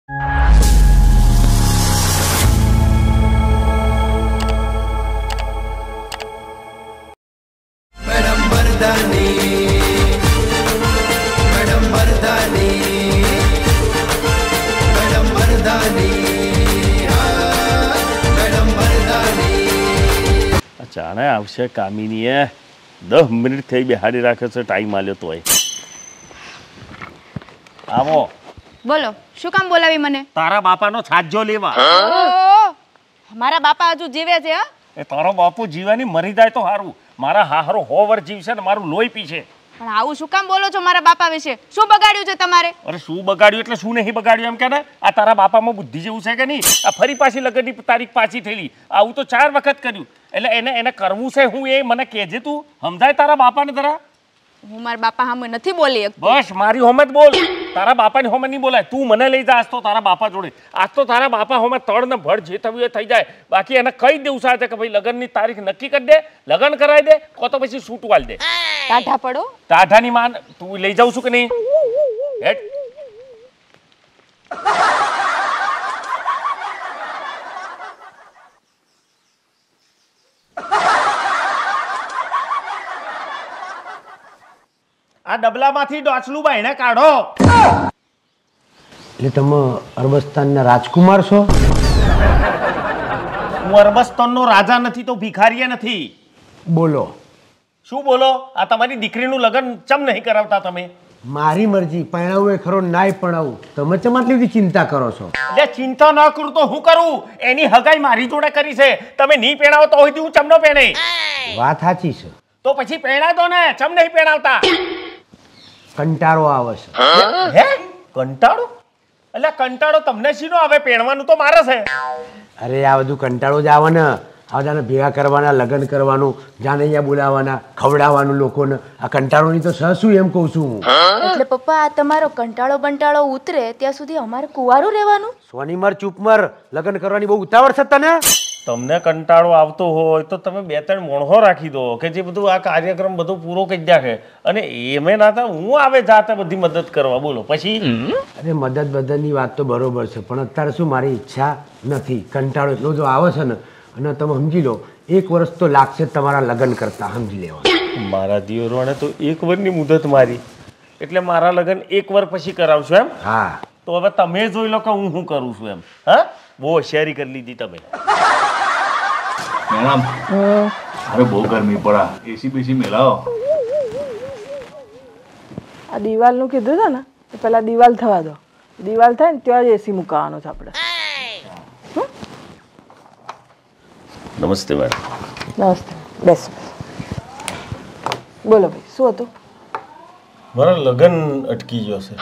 જાણે આવશે કામિનીએ 10 મિનિટ થઈ બેહાડી રાખે છે ટાઈમ આલ્યો તોય. આવો. બોલો શું કામ બોલાવી મને? તારા બાપાનો છાજો લેવા. મારા બાપા હજુ જીવે છે? હા એ તારો બાપુ જીવાની મરી જાય તો સારું. મારા હાહરો 100 વર્ષ જીવશે ને મારું લોહી પીશે. પણ આવું શું કામ બોલો છો મારા બાપા વિશે? શું બગાડ્યું છે તમારે? અરે શું બગાડ્યું એટલે શું નહીં બગાડ્યું એમ કે ને? આ તારા બાપામાં બુદ્ધિ જેવું છે કે નહીં? આ ફરી પાછી લગ્નની તારીખ પાછી થયેલી. આવું તો 4 વખત કર્યું. એટલે એને કરવું છે હું એ મને કહેજે તું. સમજાય તારા બાપાને જરા? હું મારા બાપા સામે નથી બોલી. બસ મારી હોમે જ બોલ. તારા બાપાની હોમે નહીં બોલાય. તું મને લઈ જા આજ તો તારા બાપા જોડે. આજ તો તારા બાપા હોમે તળ ને ભળ જે થયું એ થઈ જાય. બાકી એને કઈ દેવું છે કે ભાઈ લગ્નની તારીખ નક્કી કરી દે, લગ્ન કરાવી દે, કો તો પછી છૂટ વાળ દે. ટાઢા પડો. ટાઢાની માન તું લઈ જાઉં છું કે નહીં? હેડ. આ ડબલામાંથી ડોચલું બાઈને કાઢો. એટલે તમે અરબસ્તાનના રાજકુમાર છો? હું અરબસ્તાનનો રાજા નથી તો ભિખારી નથી. બોલો. શું બોલો? આ તમારી દીકરીનું લગ્ન ચમ નહીં કરાવતા તમે? મારી મરજી. પરણાવું એ ખરો, નાય પરણાવું. તમે ચમ આટલી બધી ચિંતા કરો છો? એટલે ચિંતા ન કરું તો હું કરું? એની હગાઈ મારી જોડે કરી છે. તમે નહીં પહેણાવો તો હોય હું ચમ ન પહેણે? વાત સાચી છે. તો પછી પહેણાય દો ને. ચમ નહીં પહેણાવતા? કંટાળો આવે છે. હે? કંટાળો? એટલે કંટાળો તમને શીનો આવે? પહેણવાનું તો મારે છે. અરે આ બધું કંટાળો જ આવે ને. આ જાને ભેગા કરવાના, લગ્ન કરવાનું, જાને અહીંયા બોલાવવાના, ખવડાવવાનું લોકોને. આ કંટાળોની તો શું એમ કહું છું હું. એટલે પપ્પા આ તમારો કંટાળો બંટાળો ઉતરે ત્યાં સુધી અમારે કુંવારું રહેવાનું? સોની મર ચૂપ મર. લગ્ન કરવાની બહુ ઉતાવળ છે તને. તમને કંટાળો આવતો હોય તો તમે 2-3 મોણસો રાખી દો કે જે બધું આ કાર્યક્રમ બધો પૂરો કરી નાખે. અને એમે ના થાય હું આવે જાતે બધી મદદ કરવા. બોલો પછી. અરે મદદની વાત તો બરોબર છે, પણ અત્યારે શું મારી ઈચ્છા નથી. કંટાળો એટલો જો આવે છે ને. અને તમે સમજી લો 1 વર્ષ તો લાગશે તમારા લગ્ન કરતા. સમજી લેવા. મારા દિયોરોને તો 1 વર્ષની મુદત મારી. એટલે મારા લગ્ન 1 વર્ષ પછી કરાવશો એમ? હા. તો હવે તમે જોઈ લો કે હું શું કરું છું એમ. હા બહુ હોશિયારી કરી લીધી તમે. મેડમ અરે બહુ ગરમી પડા. એસી બેસી મેલાવો. આ દિવાલનું કીધું છે ને તો પેલા દિવાલ થવા દો. દિવાલ થાય ને ત્યાં જ એસી મુકાવાનો છે આપણે. નમસ્તે મેડમ. નમસ્તે. બેસ. બોલો ભાઈ શું હતું? મારા લગ્ન અટકી ગયો છે.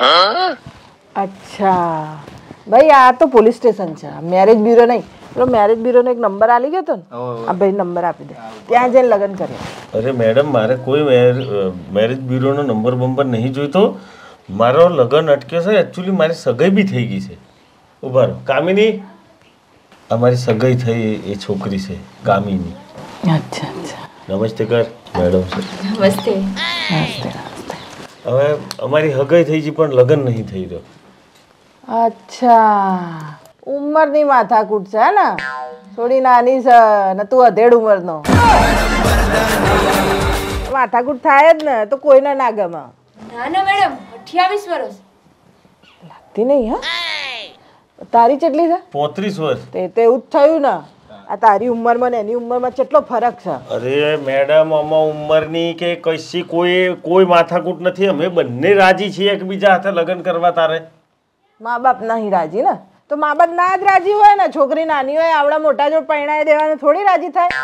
અચ્છા ભાઈ આ તો પોલીસ સ્ટેશન છે, મેરેજ બ્યુરો નહીં. પેલો મેરેજ બ્યુરોનો એક નંબર આલી ગયો હતો ને, આ ભાઈ નંબર આપી દે, ત્યાં જઈને લગ્ન કર્યા. અરે મેડમ મારે કોઈ મેરેજ બ્યુરોનો નંબર બંબર નહીં જોઈતો. મારો લગ્ન અટક્યો છે. એકચ્યુઅલી મારી સગાઈ બી થઈ ગઈ છે. ઉભા રહો. કામિની અમારી સગાઈ થઈ એ છોકરી છે કામિની. અચ્છા અચ્છા. નમસ્તે કર મેડમ. નમસ્તે. નમસ્તે. હવે અમારી હગાઈ થઈ છે પણ લગ્ન નહીં થઈ રહ્યો. અચ્છા ઉંમરની માથાકૂટ છે ને? થોડી નાની છે ને તું અધેડ ઉંમરનો. માથાકૂટ થાય જ ને તો કોઈને ના ગમે. ના ના મેડમ 28 વર્ષ. લાગતી નહીં. હા તારી કેટલી છે? 35 વર્ષ. તે એવું જ થયું ને. આ તારી ઉંમરમાં ને એની ઉંમરમાં કેટલો ફરક છે. અરે મેડમ આમાં ઉંમરની કે કશી કોઈ માથાકૂટ નથી. અમે બંને રાજી છીએ એકબીજા હાથે લગ્ન કરવા. તારે મા બાપ નહીં રાજી ને તો મા બાપ ના જ રાજી હોય ને. છોકરી નાની હોય આવડા મોટા જો પરણાઈ દેવાને થોડી રાજી થાય.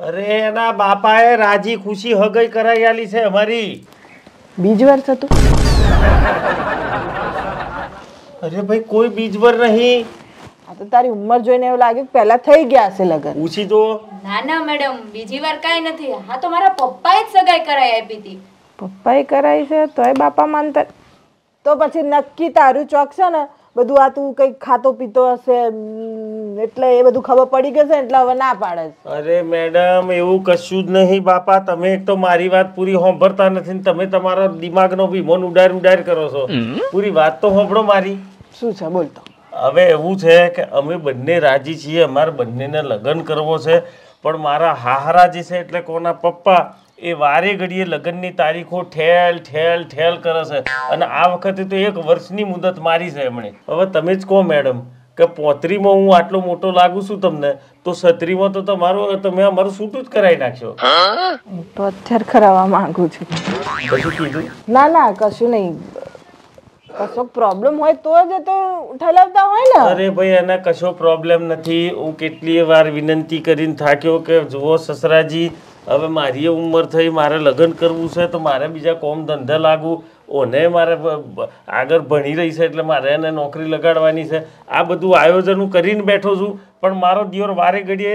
અરે એના બાપાએ રાજી ખુશી હગાઈ કરાઈ આલી છે અમારી. બીજ વર્ષ હતું? અરે ભાઈ કોઈ બીજવર નહીં. આ તો તારી ઉંમર જોઈને એવું લાગે કે પહેલા થઈ ગયા હશે લગ્ન. પૂછી તો. ના ના મેડમ બીજી વાર કાઈ નથી. હા તો મારા પપ્પાએ જ સગાઈ કરાઈ આપી હતી. પપ્પાએ કરાઈ છે તોય બાપા માનતા? તો પછી નક્કી તારું ચોક છે ને બધું. આ તું કંઈક ખાતો પીતો હશે એટલે એ બધું ખબર પડી ગઈ છે એટલે હવે ના પાડે છે. અરે મેડમ એવું કશું જ નહીં બાપા. તમે એક તો મારી વાત પૂરી સાંભળતા નથી ને તમે તમારો દિમાગનો વિમોન ઉડાડ કરો છો. પૂરી વાત તો સાંભળો મારી. શું છે બોલતો? હવે એવું છે કે અમે બંને રાજી છીએ, અમારે બંનેને લગ્ન કરવો છે, પણ મારા હાહરા જે છે એટલે કોના પપ્પા એ વારે ઘડીએ લગ્નની તારીખો ઠેલ ઠેલ ઠેલ કરે છે, અને આ વખતે તો 1 વર્ષની મુદત મારી છે એમણે. હવે તમે જ કહો મેડમ કે 35માં હું આટલો મોટો લાગુ છું તમને, તો 36માં તો તમે અમારું છૂટું જ કરાવી નાખશો. હું તો અત્યારે કરાવવા માંગુ છું. પછી કીધું ના કશું નહીં. કશો પ્રોબ્લેમ હોય તો જ તો ઠલાવતા હોય ને. અરે ભાઈ એના કશો પ્રોબ્લેમ નથી. હું કેટલીય વાર વિનંતી કરીને થાક્યો કે જુઓ સસરાજી, હવે મારી ઉંમર થઈ, મારે લગ્ન કરવું છે તો મારે બીજા કોમ ધંધા લાગવું, ઓને મારે આગળ ભણી રહી છે એટલે મારે એને નોકરી લગાડવાની છે. આ બધું આયોજન હું કરીને બેઠો છું, પણ મારો દિયોર વારે ઘડીએ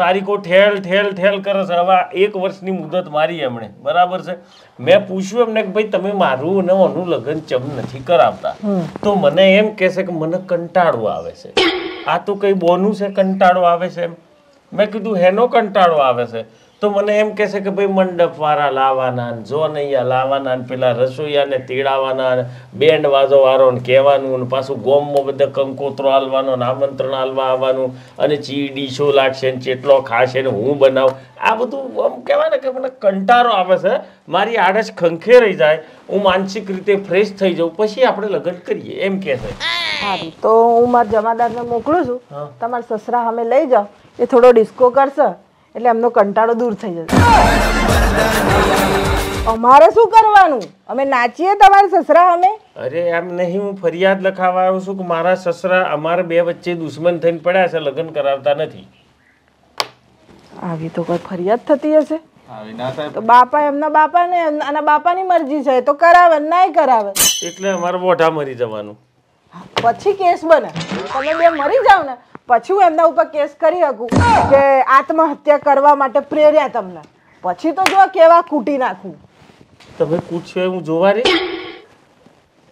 તારીખો ઠેલ ઠેલ ઠેલ કરે છે. હવે 1 વર્ષની મુદત મારી એમણે, બરાબર છે. મેં પૂછ્યું એમને કે ભાઈ તમે મારું અને ઓનું લગ્ન ચમ નથી કરાવતા, તો મને એમ કહેશે કે મને કંટાળો આવે છે. આ તો કઈ બોનું છે કંટાળો આવે છે એમ? મેં કીધું હેનો કંટાળો આવે છે? તો મને એમ કહેશે કે ભાઈ મંડપ વાળા લાવવાના, જોનૈયા લાવવાના, પેલા રસોઈયાને તેડાવવાના, બેન્ડ વાજો વાળોને કહેવાનું, પાછું ગોમમાં બધા કંકોત્રો હાલવાનો, આમંત્રણ હાલવા આવવાનું, અને ચીડી શો લાગશે ને ચેટલો ખાશે ને હું બનાવું. આ બધું આમ કહેવાય ને કે મને કંટાળો આવે છે. મારી આડસ ખંખે રહી જાય, હું માનસિક રીતે ફ્રેશ થઈ જાઉં, પછી આપણે લગ્ન કરીએ એમ કહે છે. સારું, તો હું મારા જમાદારને મોકલું છું. તમારા સસરા સામે લઈ જાઓ, એ થોડો ડિસ્કો કરશે એટલે એમનો કંટાળો દૂર થઈ જશે. અમારે શું કરવાનું? અમે નાચીએ તમારા સસરા સામે? અરે એમ નહીં, હું ફરિયાદ લખાવા આવ્યો છું કે મારા સસરા અમારા 2 વચ્ચે દુશ્મન થઈને પડ્યા છે, લગ્ન કરાવતા નથી. આવી તો કોઈ ફરિયાદ થતી હશે તો બાપા એમના બાપાને અને બાપાની મરજી છે તો કરાવે, નાય કરાવે એટલે અમારે મોઢા મરી જવાનું. પછી કેસ બને. તમે 2 મરી જાવ ને પછી હું એમના ઉપર કેસ કરી શકું કે આત્મહત્યા કરવા માટે પ્રેર્યા તમને. પછી તો જો કેવા કૂટી નાખું. તમે પૂછ્યો હું જોવા રે,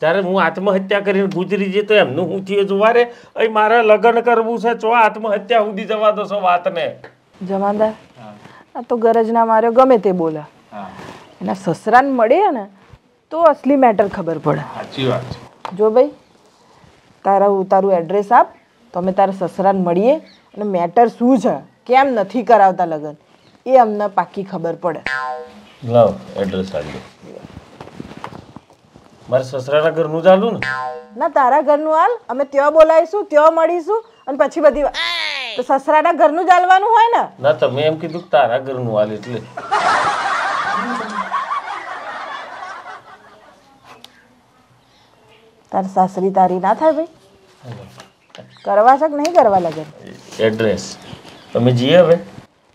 ત્યારે હું આત્મહત્યા કરીને ગુજરી જઈએ તો એમનું હું થયું જોવા રે? અહીં મારે લગ્ન કરવું છે, ચો આત્મહત્યા સુધી જવા દો છો વાતને. જમાદાર, આ તો ગરજ ના માર્યો ગમે તે બોલે. એના સસરાને મળીએ ને તો અસલી મેટર ખબર પડે. સાચી વાત છે. જો ભાઈ, તારું એડ્રેસ આપ તો અમે તારા સસરાને મળીએ, અને મેટર શું છે, કેમ નથી કરાવતા લગ્ન, એ અમને પાકી ખબર પડે. લાવ એડ્રેસ આપજો. મારે સસરાના ઘરનું ચાલુ ને? ના, તારા ઘરનું હાલ. અમે ત્યાં બોલાવીશું, ત્યાં મળીશું, અને પછી બધી વાત. તો સસરાના ઘરનું ચાલવાનું હોય ને? ના, તમે એમ કીધું કે તારા ઘરનું હાલ એટલે. તારી સાસરી તારી ના થાય ભાઈ? કરવા છે કે નહીં કરવા લગન? એડ્રેસ તમે જઈએ હવે?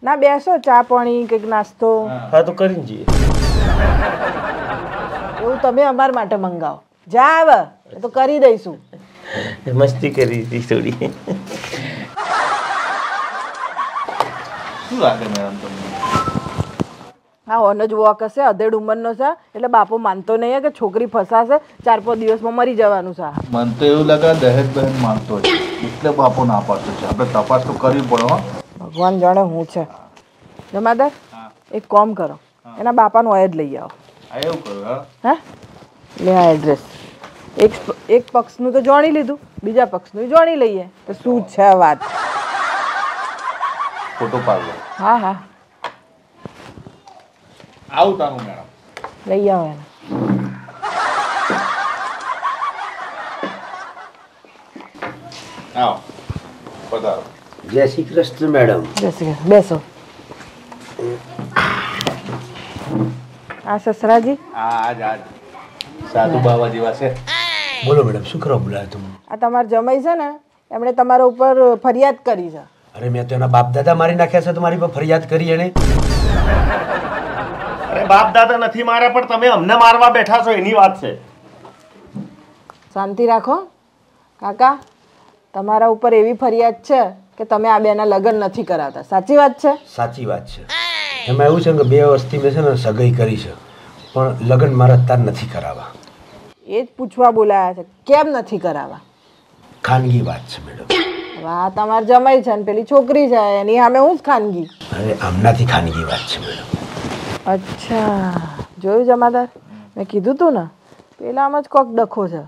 ના, બેસો, ચા પાણી કંઈક નાસ્તો. હા તો કરીને જઈએ. એવું તમે અમારા માટે મંગાવો. જા આવે તો કરી દઈશું. મસ્તી કરી હતી થોડી. શું લાગે મેડમ તમને? હા, ઓનો જ વોક હશે, અધેડ ઉંમરનો છે, એટલે બાપો માનતો નહીં કે છોકરી ફસાશે, 4-5 દિવસમાં મરી જવાનું છે. મને તો એવું લાગે દહેજ બહેન માંગતો છે, એટલે બાપો ના પાડતો છે. આપણે તપાસ તો કરવી પડે. હો, ભગવાન જાણે હું છે. જમાદાર, એક કામ કરો, એના બાપાનો ઓય જ લઈ આવો. એવું કરું? હા, લે આ એડ્રેસ. એક પક્ષનું તો જાણી લીધું, બીજા પક્ષનું જાણી લઈએ તો શું છે વાત. ફોટો પાડો. હા હા, આવું તાનું મેડમ. લઈ આવો એને. આવો, પધારો. જય શ્રી કૃષ્ણ મેડમ. જય શ્રી કૃષ્ણ. બેસો. આ સસરાજી, આજ સાધુ બાબા જેવા છે. બોલો મેડમ, શું કરવા બોલાયા તમે? આ તમારા જમાઈ છે ને, એમણે તમારા ઉપર ફરિયાદ કરી છે. અરે મેં તો એના બાપ દાદા મારી નાખ્યા છે, તમારી પર ફરિયાદ કરી એને. અરે બાપ દાદા નથી માર્યા, પણ તમે અમને મારવા બેઠા છો એની વાત છે. શાંતિ રાખો કાકા. તમારા ઉપર એવી ફરિયાદ છે કે તમે આ બેના લગ્ન નથી કરાવતા. સાચી વાત છે? સાચી વાત છે. એમાં એવું છે કે 2 વર્ષથી મેં છે ને સગાઈ કરી છે, પણ લગ્ન મારા અત્યારે નથી કરાવવા. એ જ પૂછવા બોલાયા છે, કેમ નથી કરાવવા? ખાનગી વાત છે મેડમ. વાહ, તમાર જમાઈ છે ને પેલી છોકરી છે, એની સામે હું જ ખાનગી? અરે આમનાથી ખાનગી વાત છે મેડમ. અચ્છા, જોયું જમાદાર, મેં કીધું તું ને, પેલામાં જ કોક ડખો છે.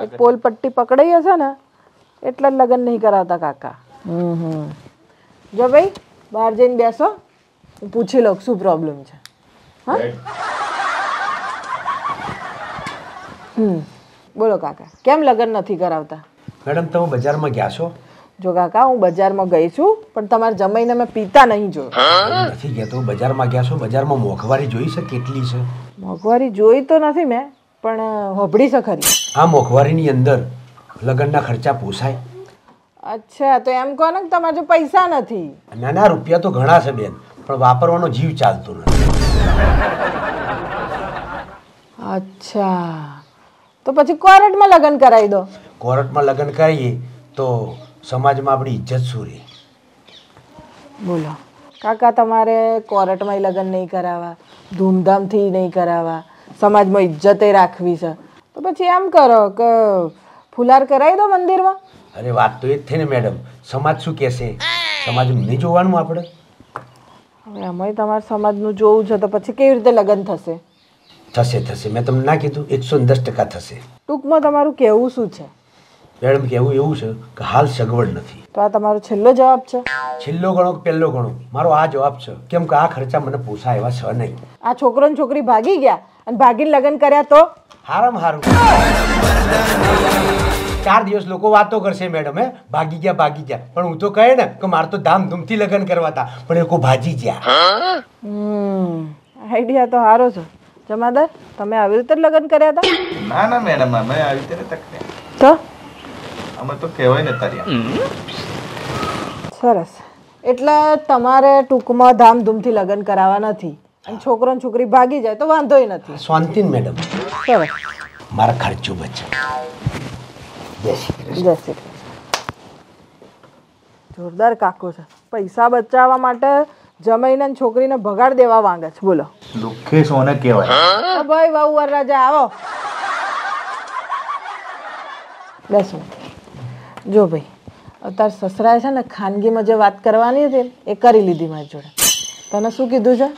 એક પોલ પટ્ટી પકડાઈ હશે ને એટલે જ લગ્ન નહીં કરાવતા કાકા. જો ભાઈ બહાર જઈને બેસો, હું પૂછી લઉં શું પ્રોબ્લેમ છે. હા બોલો કાકા, કેમ લગ્ન નથી કરાવતા? મેડમ તમે બજારમાં ગયા છો? જો કાકા હું બજારમાં ગઈ છું, પણ તમારા જમાઈને મેં પીતા નહીં જોયું. નથી ગયા તો બજારમાં ગયા છો? બજારમાં મોંઘવારી જોઈ છે કેટલી છે? મોંઘવારી જોઈ તો નથી મેં, પણ હોભળી છે ખરી. આ મોંઘવારીની અંદર લગ્નના ખર્ચા પોસાય? અચ્છા, તો એમ કહો ને કે તમારે જો પૈસા નથી. નાના રૂપિયા તો ઘણા છે બેન, પણ વાપરવાનો જીવ ચાલતો નથી. અચ્છા, તો પછી કોર્ટમાં લગ્ન કરાવી દો. કોર્ટમાં લગ્ન કરીએ તો સમાજમાં આપણી ઇજ્જત શું રહે? બોલો કાકા, તમારે કોર્ટમાં લગ્ન નહીં કરાવવા, ધૂમધામથી નહીં કરાવવા, સમાજમાં ઇજ્જતે રાખવી છે, તો પછી એમ કરો કે ફુલાર કરાવી દો મંદિરમાં. અરે વાત તો એ જ થઈ ને મેડમ, સમાજ શું કહેશે? સમાજ નહીં જોવાનું આપણે? હવે એમાંય તમારે સમાજનું જોવું છે, તો પછી કેવી રીતે લગ્ન થશે? થશે થશે, મેં તમને ના કીધું 110% થશે. ટૂંકમાં તમારું કહેવું શું છે? મેડમ કહેવું એવું છે કે હાલ સગવડ નથી. તો આ તમારો છેલ્લો જવાબ છે? છેલ્લો ગણો કે પહેલો ગણો, મારો આ જવાબ છે. કેમ કે આ ખર્ચા મને પોસાય એવા છે નહીં. આ છોકરો ને છોકરી ભાગી ગયા અને ભાગીને લગ્ન કર્યા તો હારામ હારું. 4 દિવસ લોકો વાતો કરશે મેડમ, હે ભાગી ગયા, પણ હું તો કહે ને કે મારે તો ધામધૂમથી લગ્ન કરવા હતા, પણ એ કોઈ ભાજી ગયા. આઈડિયા તો સારો છે. જમાદાર, તમે આવી રીતે લગ્ન કર્યા હતા? ના ના મેડમ, અમે આવી રીતે તકને તો અમે તો કહેવાય ને તાર્યા. સરસ. એટલે તમારે ટૂંકમાં ધામધૂમથી લગ્ન કરાવવા નથી, અને છોકરો ને છોકરી ભાગી જાય તો વાંધોય નથી. શાંતિ મેડમ, સરસ. મારા ખર્ચો બચે. જય શ્રી કૃષ્ણ. જય શ્રી કૃષ્ણ. જોરદાર કાકો છે. પૈસા બચાવવા માટે જમાઈને ને છોકરીને ભગાડ દેવા માંગે છે. બોલો લુખ્ખે સોને કહેવાય. ભાઈ વહુ વરરાજા આવો, બેસો. જો ભાઈ, અત્યારે સસરાએ છે ને ખાનગીમાં જે વાત કરવાની હતી એ કરી લીધી મારી જોડે. તને શું કીધું છે?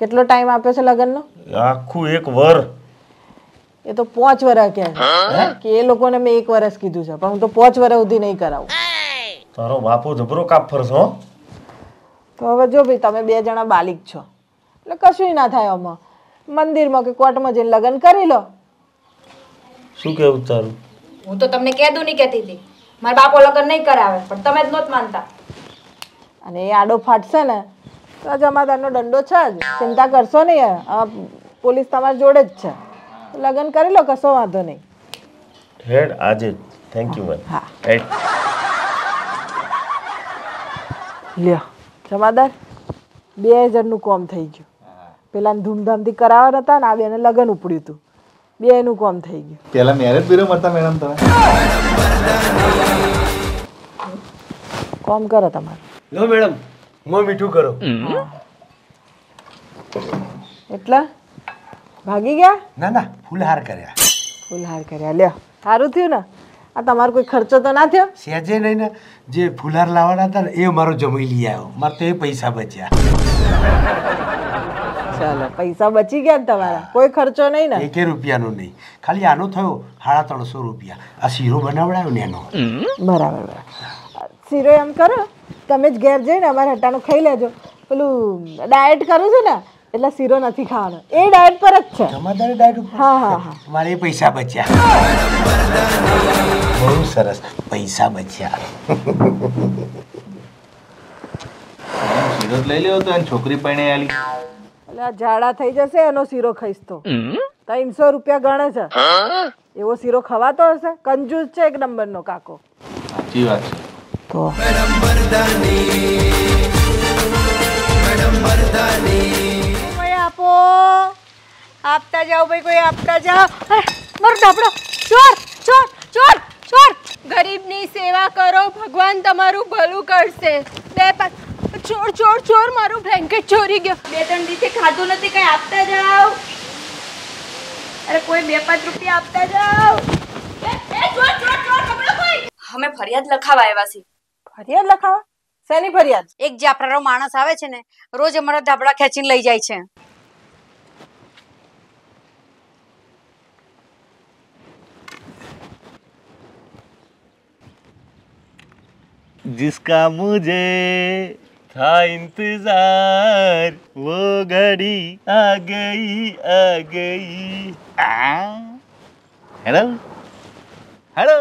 કેટલો ટાઈમ આપ્યો છે લગ્નનો? આખું 1 વર. એ તો 5 વર્ષ કહે છે કે એ લોકોને મેં 1 વર્ષ કીધું છે, પણ હું તો 5 વર્ષ સુધી નહીં કરાવું. તારો બાપો જબરો કાપર છો. તો હવે જો ભાઈ, તમે 2 જણા બાલિક છો એટલે કશું ના થાય. આમાં મંદિરમાં કે કોર્ટમાં જઈને લગ્ન કરી લો. શું કેવું તારું? હું તો તમને કહેતું નહીં કહેતી હતી મારા બાપો લગ્ન નહીં કરાવે, પણ તમે જ નહોત માનતા. અને એ આડો ફાટશે ને તો જમાદારનો દંડો છે જ. ચિંતા કરશો નહીં, પોલીસ તમારી જોડે જ છે. લગ્ન કરી લો, કશો વાંધો નહીં. હેડ આજે. Thank you ma'am. હા. હેડ. લ્યો જમાદાર, 2000 નું કોમ થઈ ગયું. પેલા ધૂમધામથી કરાવવા હતા ને આ બેને લગ્ન ઉપડ્યું હતું. 2 નું કોમ થઈ ગયું. પેલા મેરેજ બ્યુરો હતા મેડમ તમે? કોમ કરો તમારે. લો મેડમ, મોં મીઠું કરો. એટલે ભાગી ગયા? ના ના, ફૂલહાર કર્યા. ફૂલહાર કર્યા. લ્યો સારું થયું ને. આ તમારો કોઈ ખર્ચો તો ના થયો? સહેજે નહીં ને. જે ફૂલહાર લાવવાના હતા ને એ મારો જમાઈ લઈ આવ્યો. મારે તો એ પૈસા બચ્યા. ચાલો, પૈસા બચી ગયા ને તમારા. કોઈ ખર્ચો નહીં ને? 1 રૂપિયાનો નહીં. ખાલી આનો થયો 350 રૂપિયા. આ શીરો બનાવડાયો ને એનો. બરાબર બરાબર. શીરો એમ કરો, તમે જ ઘેર જઈને અમારા હટાનું ખાઈ લેજો. પેલું ડાયટ કરું છું ને એટલે શીરો નથી ખાવાનો. એ ડાયટ પર જ છે. જમાદારે ડાયટ ઉપર? હા હા હા. મારે એ પૈસા બચ્યા. બહુ સરસ, પૈસા બચ્યા. શીરો જ લઈ લેવો તો એને છોકરી પરણે આલી. એટલે આ ઝાડા થઈ જશે એનો શીરો ખાઈશ તો 300 રૂપિયા ગણે છે. એવો શીરો ખવાતો હશે? કંજૂસ છે એક નંબરનો કાકો. સાચી વાત છે. તો કોઈ આપો, આપતા જાઓ ભાઈ, કોઈ આપતા જાઓ. મારો ધાબળો. ચોર ચોર ચોર ચોર. ગરીબની સેવા કરો, ભગવાન તમારું ભલું કરશે. 2 ચોર ચોર ચોર. મારું બ્લેન્કેટ ચોરી ગયો. 2-3 દિવસે ખાધું નથી, કઈ આપતા જાઓ. અરે કોઈ 2-5 રૂપિયા આપતા જાઓ. ચોર ચોર ચોર પકડો કોઈ. અમે ફરિયાદ લખાવા આવ્યા છીએ. ફરિયાદ લખાવા? શેની ફરિયાદ? એક જાફરાનો માણસ આવે છે ને, રોજ અમારા ધાબળા ખેંચીને લઈ જાય છે. जिसका मुझे था इंतजार वो घड़ी आ गई आ गई। Hello hello